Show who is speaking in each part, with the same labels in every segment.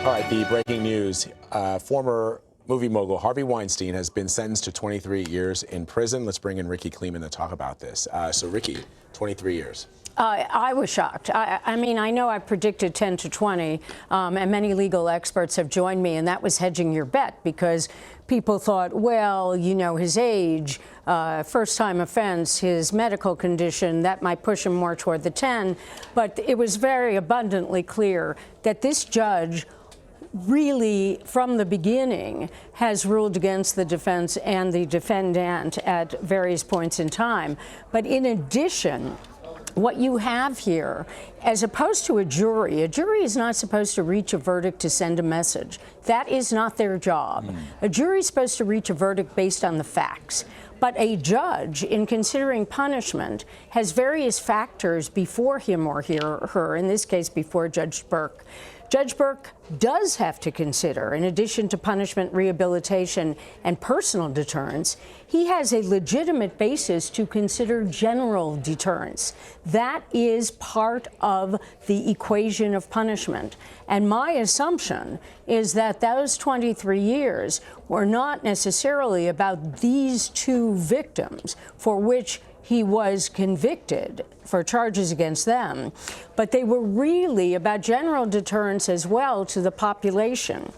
Speaker 1: All right, the breaking news. Former movie mogul Harvey Weinstein has been sentenced to 23 years in prison. Let's bring in Rikki Klieman to talk about this. So, Rikki, 23 years.
Speaker 2: I was shocked. I mean, I know I predicted 10 to 20, and many legal experts have joined me, and that was hedging your bet because people thought, well, you know, his age, first-time offense, his medical condition, that might push him more toward the 10. But it was very abundantly clear that this judge really, from the beginning, has ruled against the defense and the defendant at various points in time. But in addition, what you have here, as opposed to a jury is not supposed to reach a verdict to send a message. That is not their job. A jury is supposed to reach a verdict based on the facts. But a judge, in considering punishment, has various factors before him or her, in this case before Judge Burke. Judge Burke does have to consider, in addition to punishment, rehabilitation, and personal deterrence, he has a legitimate basis to consider general deterrence. That is part of the equation of punishment. And my assumption is that those 23 years were not necessarily about these two victims for which he was convicted for charges against them, but they were really about general deterrence as well to the population.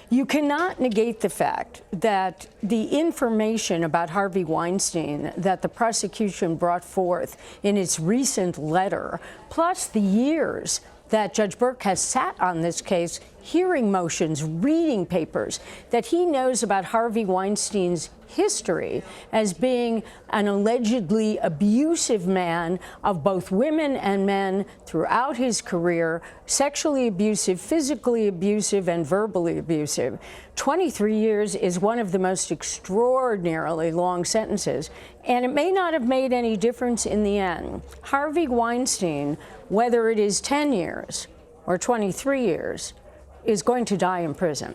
Speaker 2: You cannot negate the fact that the information about Harvey Weinstein that the prosecution brought forth in its recent letter, plus the years that Judge Burke has sat on this case, hearing motions, reading papers, that he knows about Harvey Weinstein's history as being an allegedly abusive man of both women and men throughout his career, sexually abusive, physically abusive, and verbally abusive. 23 years is one of the most extraordinarily long sentences, and it may not have made any difference in the end. Harvey Weinstein, whether it is 10 years or 23 years, is going to die in prison.